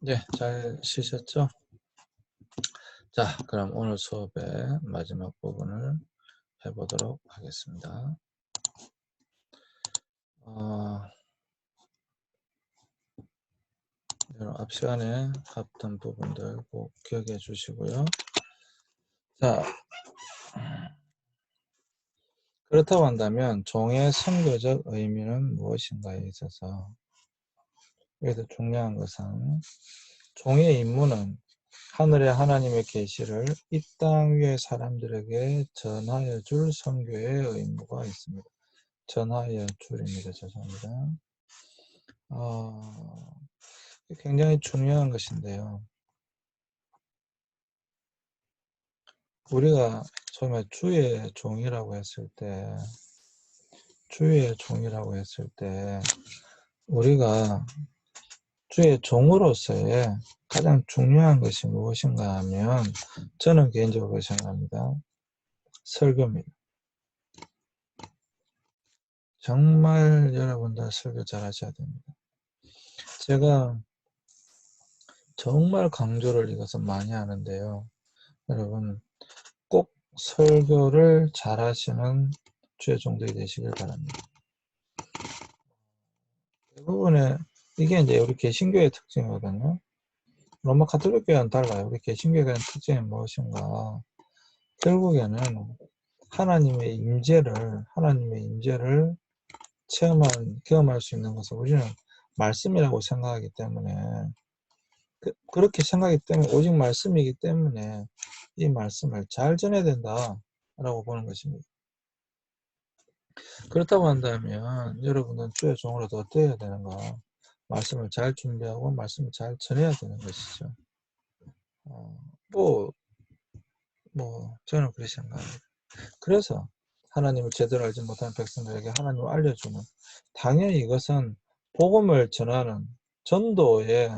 네, 잘 쉬셨죠? 자, 그럼 오늘 수업의 마지막 부분을 해보도록 하겠습니다. 어, 여러분 앞 시간에 봤던 부분들 꼭 기억해 주시고요. 자, 그렇다고 한다면 종의 선교적 의미는 무엇인가에 있어서 여기서 중요한 것은 종의 임무는 하늘의 하나님의 계시를 이 땅 위의 사람들에게 전하여 줄 선교의 의무가 있습니다. 전하여 줄입니다. 죄송합니다. 굉장히 중요한 것인데요. 우리가 처음에 주의 종이라고 했을 때, 우리가 주의 종으로서의 가장 중요한 것이 무엇인가 하면, 저는 개인적으로 생각합니다. 설교입니다. 정말 여러분들 설교 잘 하셔야 됩니다. 제가 정말 강조를 이것은 많이 하는데요. 여러분, 꼭 설교를 잘 하시는 주의 종들이 되시길 바랍니다. 대부분의 이게 이제 우리 개신교의 특징이거든요. 로마 가톨릭 교회는 달라요. 우리 개신교의 특징이 무엇인가? 결국에는 하나님의 임재를 경험할 수 있는 것은 우리는 말씀이라고 생각하기 때문에 그렇게 생각하기 때문에 오직 말씀이기 때문에 이 말씀을 잘 전해야 된다라고 보는 것입니다. 그렇다고 한다면 여러분은 주의 종으로도 어떻게 해야 되는가? 말씀을 잘 준비하고 말씀을 잘 전해야 되는 것이죠. 뭐 저는 그렇게 생각합니다. 그래서 하나님을 제대로 알지 못하는 백성들에게 하나님을 알려주는, 당연히 이것은 복음을 전하는 전도의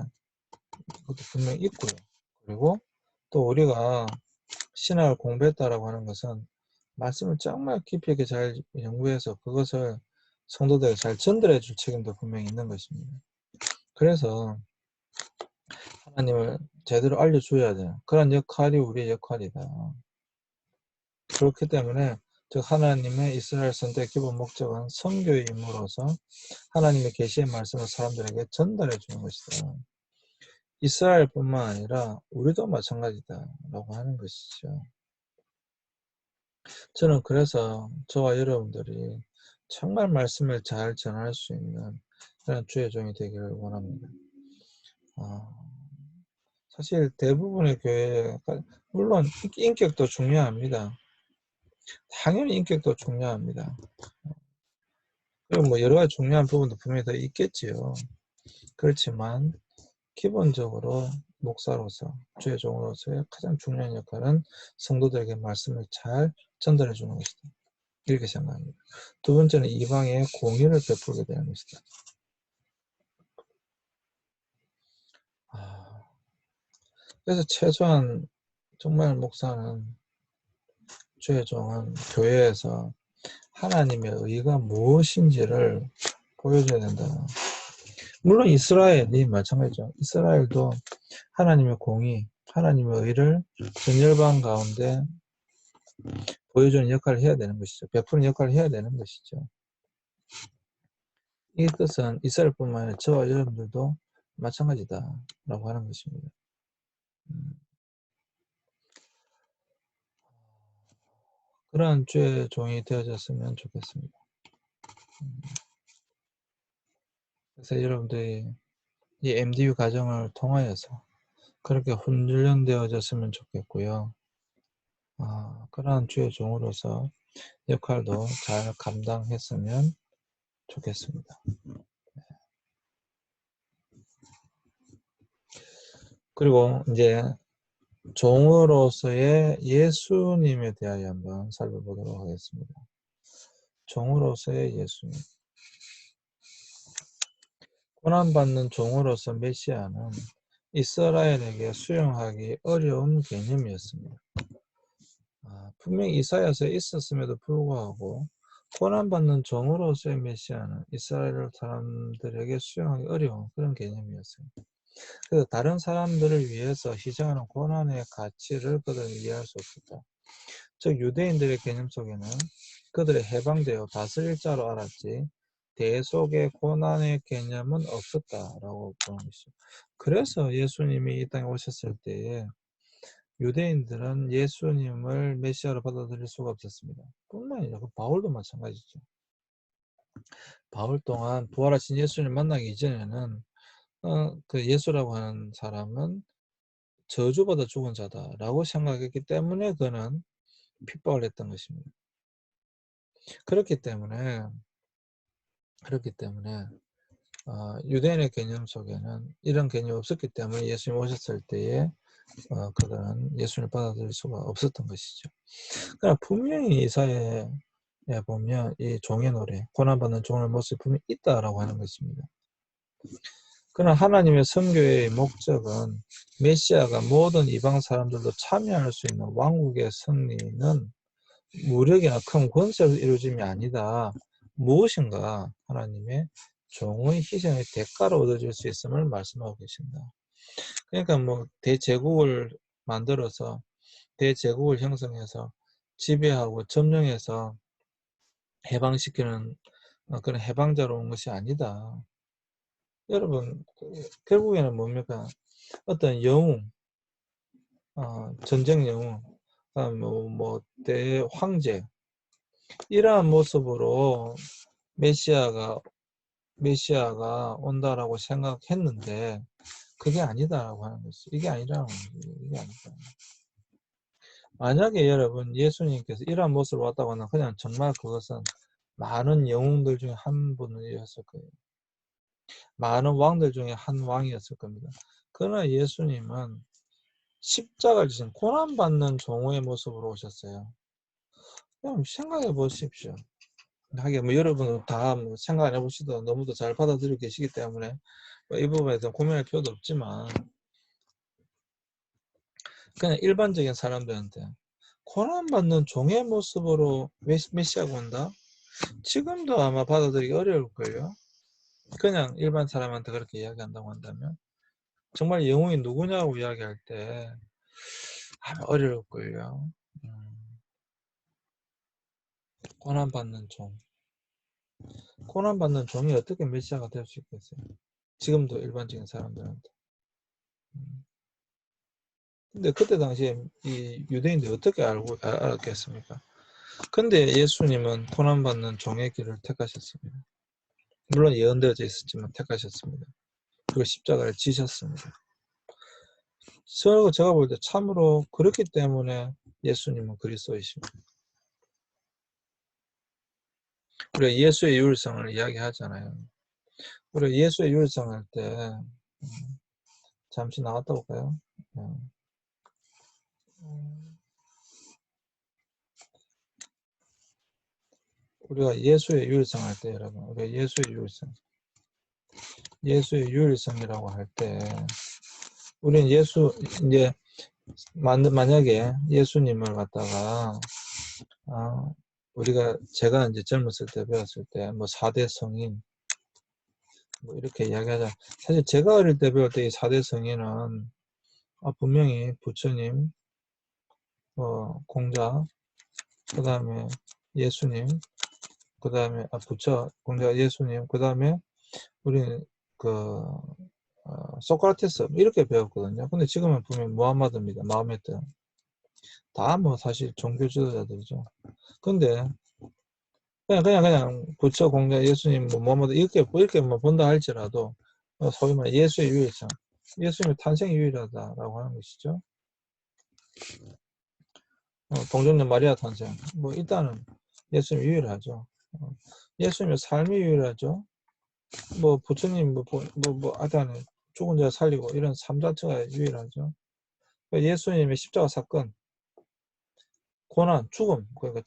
것도 분명히 있고요. 그리고 또 우리가 신학을 공부했다라고 하는 것은 말씀을 정말 깊이 있게 잘 연구해서 그것을 성도들에게 잘 전달해 줄 책임도 분명히 있는 것입니다. 그래서 하나님을 제대로 알려줘야 돼요. 그런 역할이 우리의 역할이다. 그렇기 때문에 즉 하나님의 이스라엘 선택의 기본 목적은 선교의 임무로서 하나님의 계시의 말씀을 사람들에게 전달해 주는 것이다. 이스라엘뿐만 아니라 우리도 마찬가지다라고 하는 것이죠. 저는 그래서 저와 여러분들이 정말 말씀을 잘 전할 수 있는 그런 주의 종이 되기를 원합니다. 사실 대부분의 교회가 물론 인격도 중요합니다. 당연히 인격도 중요합니다. 그리고 뭐 여러 가지 중요한 부분도 분명히 더 있겠지요. 그렇지만 기본적으로 목사로서 주의 종으로서의 가장 중요한 역할은 성도들에게 말씀을 잘 전달해 주는 것이다. 이렇게 생각합니다. 두 번째는 이방에 공의를 베풀게 되는 것이다. 그래서 최소한 정말 목사는, 주의 종은 교회에서 하나님의 의가 무엇인지를 보여줘야 된다. 물론 이스라엘이 마찬가지죠. 이스라엘도 하나님의 공의, 하나님의 의를 전 열방 가운데 보여주는 역할을 해야 되는 것이죠. 베푸는 역할을 해야 되는 것이죠. 이 뜻은 이스라엘뿐만 아니라 저와 여러분들도 마찬가지다라고 하는 것입니다. 그러한 주의 종이 되어졌으면 좋겠습니다. 그래서 여러분들이 이 MDU 과정을 통하여서 그렇게 훈련되어졌으면 좋겠고요. 그러한 주의 종으로서 역할도 잘 감당했으면 좋겠습니다. 그리고 이제 종으로서의 예수님에 대하여 한번 살펴보도록 하겠습니다. 종으로서의 예수님. 고난받는 종으로서 메시아는 이스라엘에게 수용하기 어려운 개념이었습니다. 분명히 이사야서에 있었음에도 불구하고 고난받는 종으로서의 메시아는 이스라엘 사람들에게 수용하기 어려운 그런 개념이었어요. 그래서 다른 사람들을 위해서 희생하는 고난의 가치를 그들은 이해할 수 없었다. 즉 유대인들의 개념 속에는 그들의 해방되어 다스릴 자로 알았지 대속의 고난의 개념은 없었다라고 보는 것이죠. 그래서 예수님이 이 땅에 오셨을 때에 유대인들은 예수님을 메시아로 받아들일 수가 없었습니다. 뿐만 아니라 그 바울도 마찬가지죠. 바울 또한 부활하신 예수님을 만나기 이전에는 그 예수라고 하는 사람은 저주받아 죽은 자다라고 생각했기 때문에 그는 핍박을 했던 것입니다. 그렇기 때문에 유대인의 개념 속에는 이런 개념이 없었기 때문에 예수님 오셨을 때에 그들은 예수님을 받아들일 수가 없었던 것이죠. 그러나 분명히 이사야에 보면 이 종의 노래, 고난받는 종의 모습이 분명히 있다라고 하는 것입니다. 그러나 하나님의 선교의 목적은 메시아가 모든 이방 사람들도 참여할 수 있는 왕국의 승리는 무력이나 큰 권세로 이루어짐이 아니다. 무엇인가 하나님의 종의 희생의 대가로 얻어질 수 있음을 말씀하고 계신다. 그러니까 뭐 대제국을 만들어서 대제국을 형성해서 지배하고 점령해서 해방시키는 그런 해방자로 온 것이 아니다. 여러분 결국에는 뭡니까? 어떤 영웅, 전쟁 영웅, 대황제 이러한 모습으로 메시아가 온다라고 생각했는데 그게 아니다라고 하는 것이 이게 아니라는 거죠. 이게 아니다. 만약에 여러분 예수님께서 이러한 모습으로 왔다고 하면 그냥 정말 그것은 많은 영웅들 중에 한 분이었을 거예요. 많은 왕들 중에 한 왕이었을 겁니다. 그러나 예수님은 십자가를 지신 고난받는 종의 모습으로 오셨어요. 그냥 생각해 보십시오. 하긴 뭐 여러분은 다 뭐 생각 안 해보시도 너무도 잘 받아들이고 계시기 때문에 이 부분에 대해서 고민할 필요도 없지만 그냥 일반적인 사람들한테 고난받는 종의 모습으로 메시아가 온다? 지금도 아마 받아들이기 어려울걸요. 그냥 일반 사람한테 그렇게 이야기한다고 한다면 정말 영웅이 누구냐고 이야기할 때 아마 어려울걸요. 고난받는 종. 고난받는 종이 어떻게 메시아가 될 수 있겠어요? 지금도 일반적인 사람들한테. 근데 그때 당시에 이 유대인들이 어떻게 알았겠습니까? 근데 예수님은 고난받는 종의 길을 택하셨습니다. 물론 예언되어져 있었지만 택하셨습니다. 그리고 십자가를 지셨습니다. 제가 볼 때 참으로 그렇기 때문에 예수님은 그리스도이십니다. 우리가 예수의 유일성을 이야기하잖아요. 우리가 예수의 유일성 할 때 잠시 나갔다 올까요? 우리가 예수의 유일성 할 때 여러분 우리가 예수의 유일성이라고 할 때 우리는 이제 만약에 예수님을 갖다가 제가 이제 젊었을 때 배웠을 때 뭐 4대 성인 뭐 이렇게 이야기하자. 사실 제가 어릴 때 배울 때 이 4대 성인은 분명히 부처님, 공자, 그 다음에 예수님, 그 다음에 부처, 공자, 예수님, 그 다음에 우리는 소크라테스 이렇게 배웠거든요. 근데 지금은 보면 무함마드입니다. 마호메트. 다 뭐 사실 종교 지도자들이죠. 근데 그냥 부처, 공자, 예수님, 뭐 무함마드 이렇게 뭐 본다 할지라도 소위 말해 예수의 유일성, 예수님의 탄생이 유일하다라고 하는 것이죠. 동정녀 마리아 탄생, 뭐 일단은 예수님이 유일하죠. 예수님의 삶이 유일하죠. 뭐 부처님 하여튼 죽은 자 살리고 이런 삶 자체가 유일하죠. 예수님의 십자가 사건, 고난, 죽음, 그러니까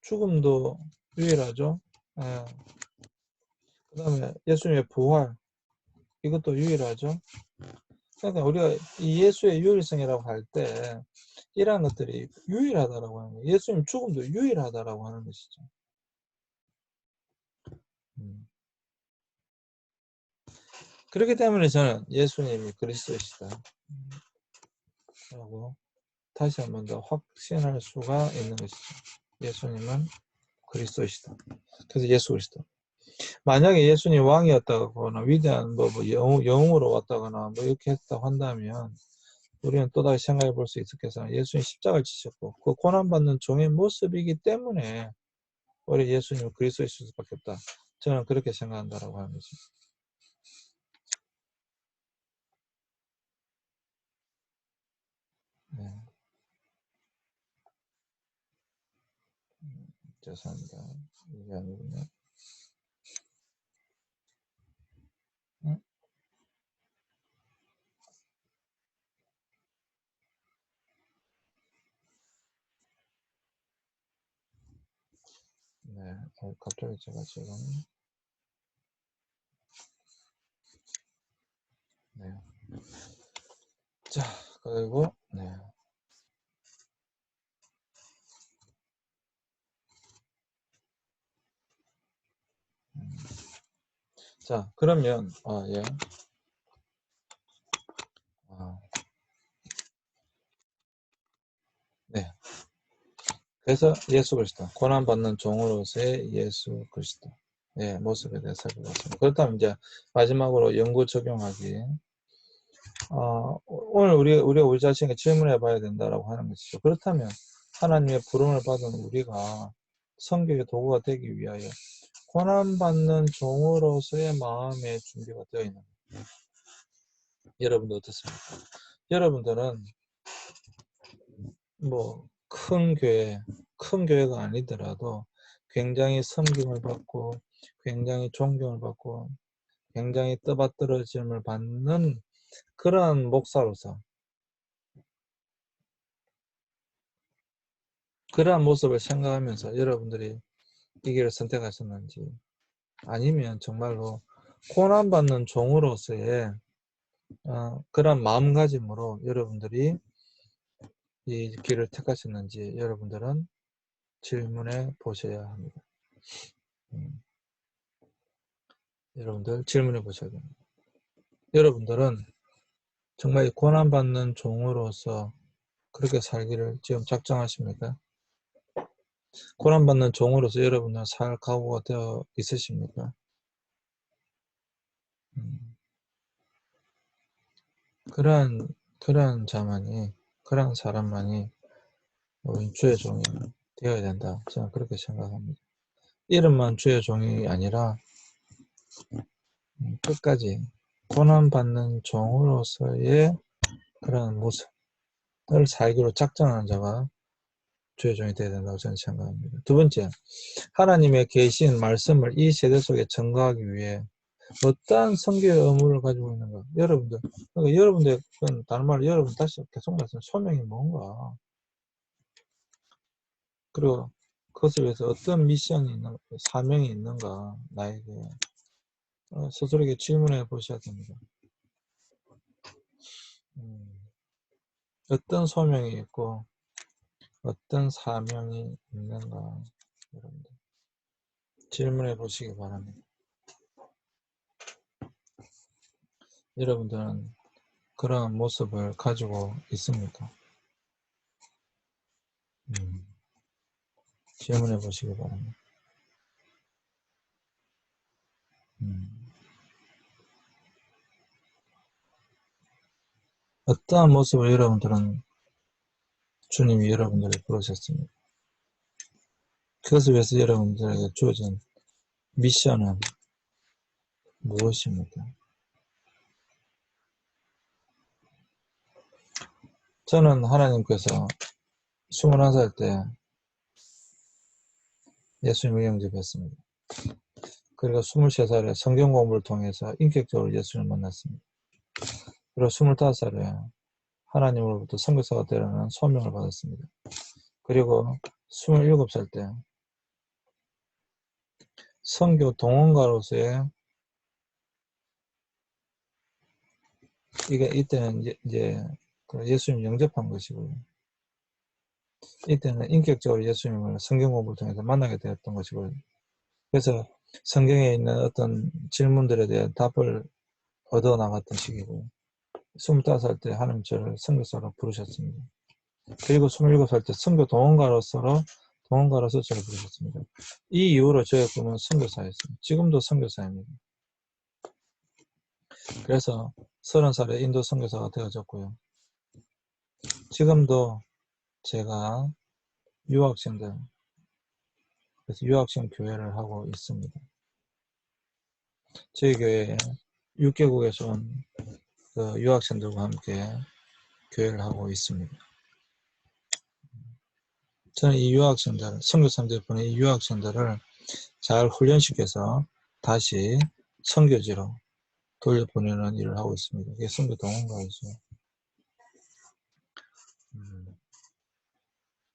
죽음도 유일하죠. 예. 그 다음에 예수님의 부활, 이것도 유일하죠. 그러니까 우리가 이 예수의 유일성이라고 할 때 이러한 것들이 유일하다라고 하는 거예요. 예수님 죽음도 유일하다라고 하는 것이죠. 그렇기 때문에 저는 예수님이 그리스도이시다 라고 다시 한 번 더 확신할 수가 있는 것이죠. 예수님은 그리스도이시다. 그래서 예수 그리스도. 만약에 예수님 왕이었다거나 위대한 영웅으로 왔다거나 뭐 이렇게 했다고 한다면 우리는 또다시 생각해 볼 수 있겠으나 예수님 십자가를 지셨고 그 고난받는 종의 모습이기 때문에 우리 예수님은 그리스도이실 수밖에 없다. 저는 그렇게 생각한다라고 하는 거죠. 네. 죄송합니다. 이게 아니군요. 응? 네. 갑자기 제가 지금 네. 자, 그리고 네. 자, 그러면 예. 네. 그래서 예수 그리스도, 고난받는 종으로서의 예수 그리스도 의 모습에 대해서 살펴봤습니다. 그렇다면 이제 마지막으로 연구 적용하기. 오늘 우리가 우리 자신에게 질문해 봐야 된다라고 하는 것이죠. 그렇다면 하나님의 부름을 받은 우리가 성경의 도구가 되기 위하여 고난받는 종으로서의 마음의 준비가 되어 있는 거예요. 여러분도 어떻습니까? 여러분들은 뭐 큰 교회가 아니더라도 굉장히 섬김을 받고 굉장히 존경을 받고 굉장히 떠받들어짐을 받는 그러한 목사로서 그러한 모습을 생각하면서 여러분들이 이 길을 선택하셨는지 아니면 정말로 고난받는 종으로서의 그런 마음가짐으로 여러분들이 이 길을 택하셨는지 여러분들은 질문해 보셔야 합니다. 여러분들 질문해 보셔야 됩니다. 여러분들은 정말 고난받는 종으로서 그렇게 살기를 지금 작정하십니까? 고난받는 종으로서 여러분은 살 각오가 되어 있으십니까? 그러한 자만이, 그러한 사람만이 우리 주의 종이 되어야 된다. 저는 그렇게 생각합니다. 이름만 주의 종이 아니라 끝까지 고난받는 종으로서의 그런 모습을 살기로 작정하는 자가 주의 종이 되어야 된다고 저는 생각합니다. 두 번째, 하나님의 계신 말씀을 이 세대 속에 증거하기 위해 어떠한 성교의 의무를 가지고 있는가? 여러분들, 그러니까 여러분들, 다른 말로 여러분 다시 계속 말씀, 소명이 뭔가? 그리고 그것을 위해서 어떤 미션이 있는, 사명이 있는가? 나에게 스스로에게 질문해 보셔야 됩니다. 어떤 소명이 있고 어떤 사명이 있는가? 여러분들 질문해 보시기 바랍니다. 여러분들은 그런 모습을 가지고 있습니까? 질문해 보시기 바랍니다. 어떠한 모습을 여러분들은 주님이 여러분들을 부르셨습니다. 그것을 위해서 여러분들에게 주어진 미션은 무엇입니까? 저는 하나님께서 21살 때 예수님을 영접했습니다. 그리고 23살에 성경 공부를 통해서 인격적으로 예수님을 만났습니다. 그리고 25살에 하나님으로부터 선교사가 되라는 소명을 받았습니다. 그리고 27살 때 선교 동원가로서의 이때는 이제 예수님 영접한 것이고요. 이때는 인격적으로 예수님을 성경 공부를 통해서 만나게 되었던 것이고요. 그래서 성경에 있는 어떤 질문들에 대한 답을 얻어나갔던 시기고 25살 때 하나님 저를 선교사로 부르셨습니다. 그리고 27살 때 선교 동원가로서 저를 부르셨습니다. 이 이후로 저의 꿈은 선교사였습니다. 지금도 선교사입니다. 그래서 30살에 인도 선교사가 되어졌고요. 지금도 제가 유학생들, 그래서 유학생 교회를 하고 있습니다. 저희 교회에 6개국에서 온 그 유학생들과 함께 교회를 하고 있습니다. 저는 이 유학생들, 선교사님들 보낸 이 유학생들을 잘 훈련시켜서 다시 선교지로 돌려보내는 일을 하고 있습니다. 이게 선교 동원가이죠.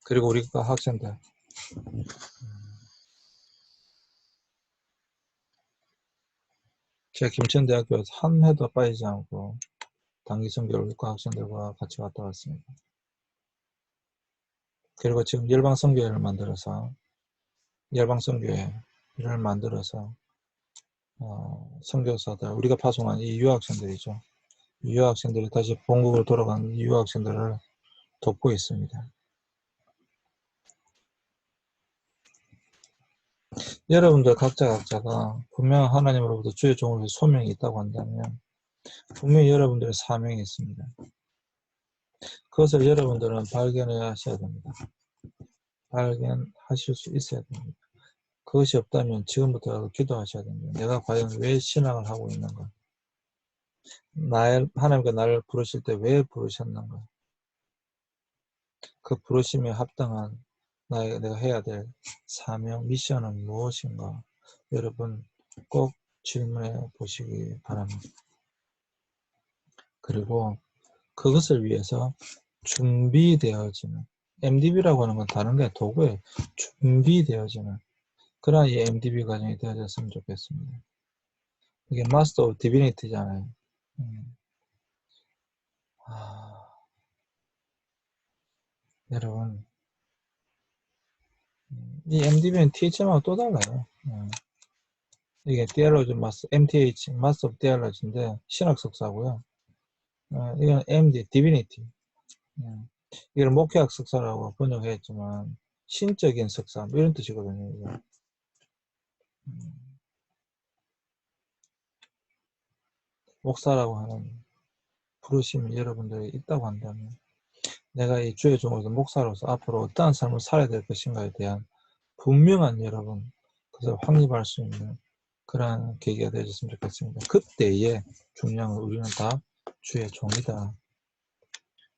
그리고 우리가 학생들, 제가 김천대학교에서 한 해도 빠지지 않고 단기 선교를 우리과 학생들과 같이 갔다 왔습니다. 그리고 지금 열방선교회를 만들어서 선교사들, 우리가 파송한 이 유학생들이죠. 이 유학생들이 다시 본국으로 돌아간 이 유학생들을 돕고 있습니다. 여러분들 각자가 분명 하나님으로부터 주의 종으로서 소명이 있다고 한다면 분명히 여러분들의 사명이 있습니다. 그것을 여러분들은 발견해야 하셔야 됩니다. 발견하실 수 있어야 됩니다. 그것이 없다면 지금부터 기도하셔야 됩니다. 내가 과연 왜 신앙을 하고 있는가? 하나님께 나를 부르실 때 왜 부르셨는가? 그 부르심에 합당한 내가 해야 될 사명, 미션은 무엇인가? 여러분 꼭 질문해 보시기 바랍니다. 그리고 그것을 위해서 준비되어지는, MDB라고 하는 건 다른 게 도구예요. 준비되어지는 그러한 이 MDB 과정이 되어졌으면 좋겠습니다. 이게 Master of Divinity잖아요. 여러분, 이 MDB는 THM하고 또 달라요. 이게 Theology MTH, Master of Theology인데 신학 석사고요. 이건 MD, Divinity. 이걸 목회학 석사라고 번역했지만 신적인 석사, 뭐 이런 뜻이거든요. 이거. 목사라고 하는 부르심이 여러분들이 있다고 한다면 내가 이 주의 종으로서 목사로서 앞으로 어떠한 삶을 살아야 될 것인가에 대한 분명한 여러분 그것을 확립할 수 있는 그러한 계기가 되어졌으면 좋겠습니다. 그때에 중요한 건 우리는 다 주의 종이다.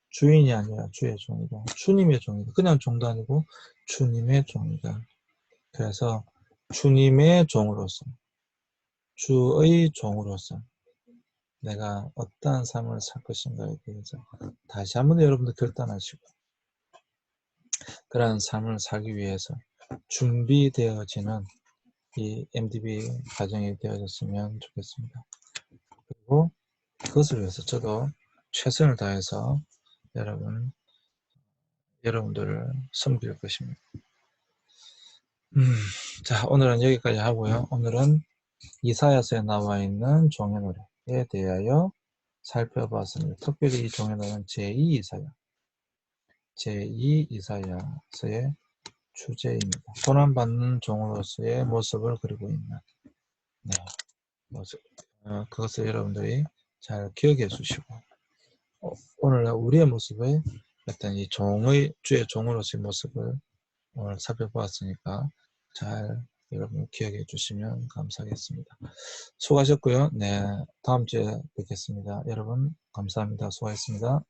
주인이 아니라 주의 종이다. 주님의 종이다. 그냥 종도 아니고 주님의 종이다. 그래서 주님의 종으로서 주의 종으로서 내가 어떠한 삶을 살 것인가에 대해서 다시 한번 여러분들 결단하시고 그러한 삶을 살기 위해서 준비되어지는 이 MDB 과정이 되어졌으면 좋겠습니다. 그리고 그것을 위해서 저도 최선을 다해서 여러분들을 섬길 것입니다. 자, 오늘은 여기까지 하고요. 오늘은 이사야서에 나와 있는 종의 노래에 대하여 살펴봤습니다. 특별히 이 종의 노래는 제2 이사야서의 주제입니다. 고난받는 종으로서의 모습을 그리고 있는 모습. 그것을 여러분들이 잘 기억해 주시고 오늘 우리의 모습의 어떤 이 주의 종으로서의 모습을 오늘 살펴보았으니까 잘 여러분 기억해 주시면 감사하겠습니다. 수고하셨고요. 네, 다음 주에 뵙겠습니다. 여러분 감사합니다. 수고하셨습니다.